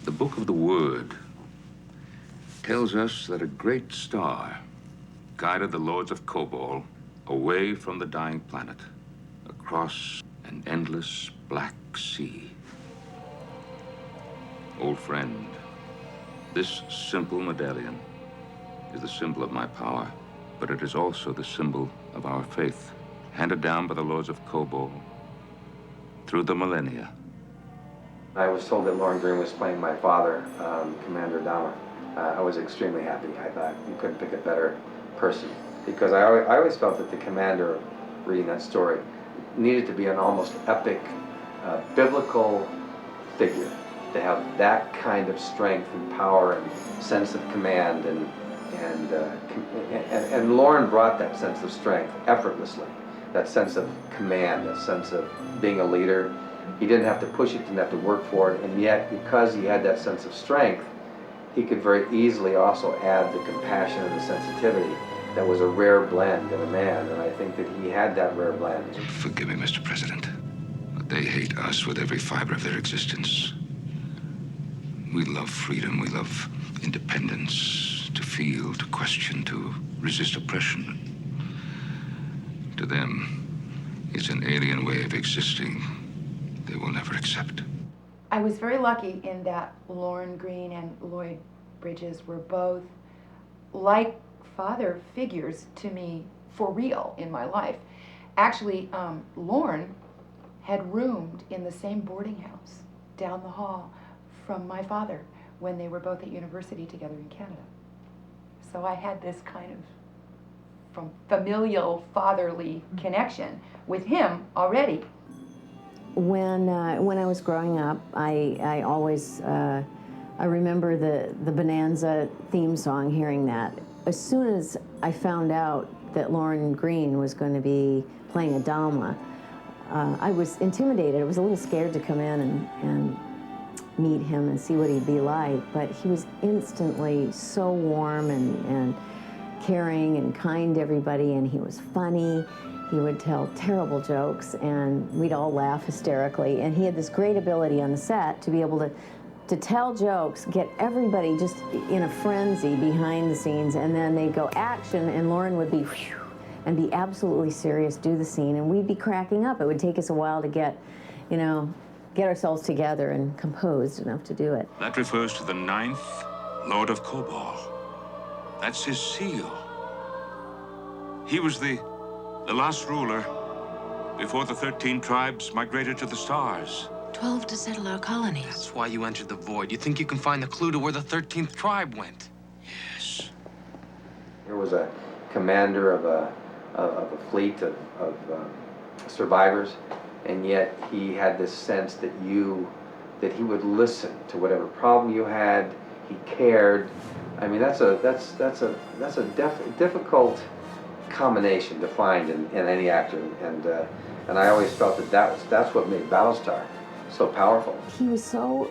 The Book of the Word tells us that a great star guided the lords of Kobol away from the dying planet, across an endless black sea. Old friend, this simple medallion is the symbol of my power, but it is also the symbol of our faith, handed down by the lords of Kobol through the millennia. I was told that Lorne Greene was playing my father, Commander Dahmer. I was extremely happy. I thought you couldn't pick a better person, because I always felt that the commander, reading that story, needed to be an almost epic, biblical figure, to have that kind of strength and power and sense of command, and Lorne brought that sense of strength effortlessly, that sense of command, that sense of being a leader. He didn't have to push it, didn't have to work for it, and yet because he had that sense of strength, he could very easily also add the compassion and the sensitivity that was a rare blend in a man, and I think that he had that rare blend. Forgive me, Mr. President, but they hate us with every fiber of their existence. We love freedom, we love independence, to feel, to question, to resist oppression. To them, it's an alien way of existing they will never accept. I was very lucky in that Lorne Greene and Lloyd Bridges were both like father figures to me for real in my life. Actually, Lorne had roomed in the same boarding house down the hall from my father when they were both at university together in Canada. So I had this kind of from familial fatherly connection with him already. When I was growing up, I always I remember the Bonanza theme song, hearing that. As soon as I found out that Lorne Greene was going to be playing Adama, I was intimidated. I was a little scared to come in and meet him and see what he'd be like, but he was instantly so warm and caring and kind to everybody, and he was funny. He would tell terrible jokes, and we'd all laugh hysterically. And he had this great ability on the set to be able to tell jokes, get everybody just in a frenzy behind the scenes, and then they'd go action, and Lorne would be whew, and be absolutely serious, do the scene, and we'd be cracking up. It would take us a while to get ourselves together and composed enough to do it. That refers to the 9th Lord of Kobol. That's his seal. He was the last ruler before the 13 tribes migrated to the stars. 12 to settle our colonies. That's why you entered the void. You think you can find the clue to where the 13th tribe went? Yes. There was a commander of a fleet of survivors, and yet he had this sense that he would listen to whatever problem you had. He cared. I mean, that's a difficult combination to find in any actor, and I always felt that's what made Battlestar so powerful. He was so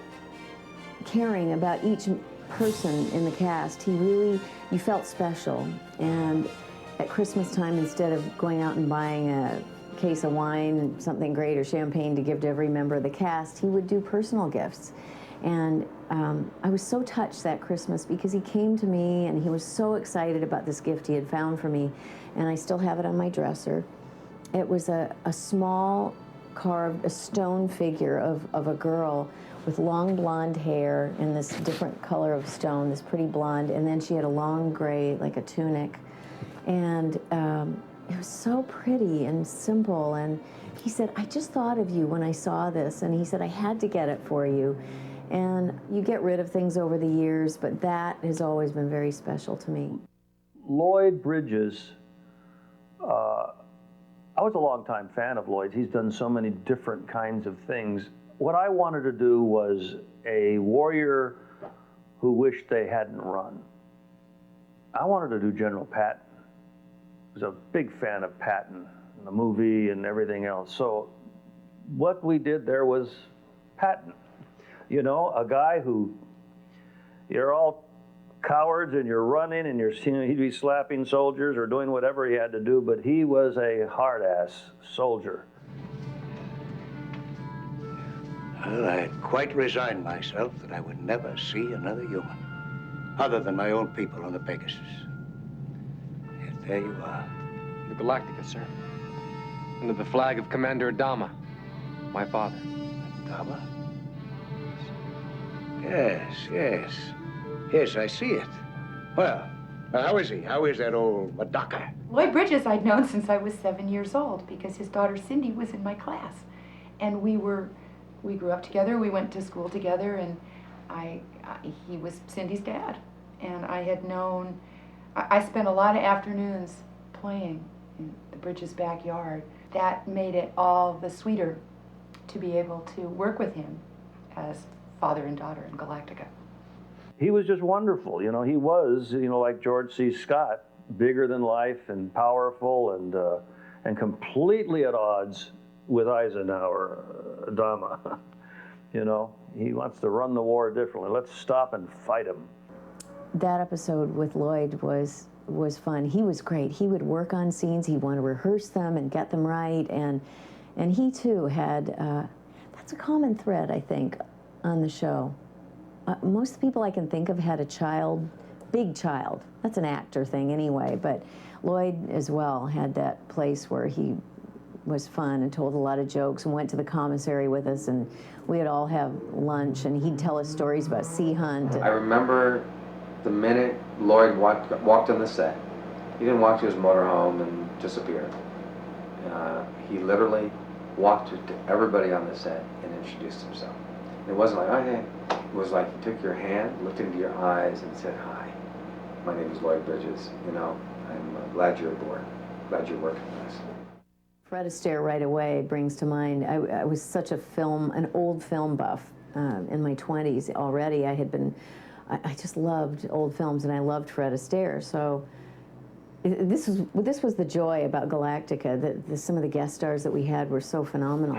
caring about each person in the cast. You felt special. And at Christmas time, instead of going out and buying a case of wine, something great, or champagne to give to every member of the cast, he would do personal gifts. And I was so touched that Christmas because he came to me and he was so excited about this gift he had found for me, and I still have it on my dresser. It was a small carved, a stone figure of a girl with long blonde hair in this different color of stone, this pretty blonde, and then she had a long gray, like a tunic. And it was so pretty and simple, and he said, I just thought of you when I saw this, and he said, I had to get it for you. And you get rid of things over the years, but that has always been very special to me. Lloyd Bridges, I was a longtime fan of Lloyd's. He's done so many different kinds of things. What I wanted to do was a warrior who wished they hadn't run. I wanted to do General Patton. I was a big fan of Patton, the movie and everything else. So what we did there was Patton. You know, a guy who, you're all cowards and you're running and he'd be slapping soldiers or doing whatever he had to do, but he was a hard-ass soldier. Well, I had quite resigned myself that I would never see another human, other than my own people on the Pegasus. Yet there you are. The Galactica, sir. Under the flag of Commander Adama, my father. Adama? Yes, yes. Yes, I see it. Well, how is he? How is that old Madaka? Lloyd Bridges I'd known since I was 7 years old because his daughter Cindy was in my class. And we grew up together, we went to school together, and he was Cindy's dad. And I had known, I spent a lot of afternoons playing in the Bridges' backyard. That made it all the sweeter to be able to work with him as father and daughter in Galactica. He was just wonderful. You know, he was, you know, like George C. Scott, bigger than life and powerful and completely at odds with Eisenhower, Adama. You know, he wants to run the war differently. Let's stop and fight him. That episode with Lloyd was fun. He was great. He would work on scenes. He'd want to rehearse them and get them right. And he too had, that's a common thread, I think, on the show. Most people I can think of had a child, big child. That's an actor thing anyway, but Lloyd as well had that place where he was fun and told a lot of jokes and went to the commissary with us, and we'd all have lunch and he'd tell us stories about Sea Hunt. I remember the minute Lloyd walked on the set. He didn't walk to his motorhome and disappear. He literally walked to everybody on the set and introduced himself. It wasn't like, okay. It was like he took your hand, looked into your eyes, and said, "Hi, my name is Lloyd Bridges. You know, I'm glad you're aboard. Glad you're working with us." Fred Astaire right away brings to mind, I was such an old film buff in my 20s already. I just loved old films, and I loved Fred Astaire. So this was the joy about Galactica, that some of the guest stars that we had were so phenomenal.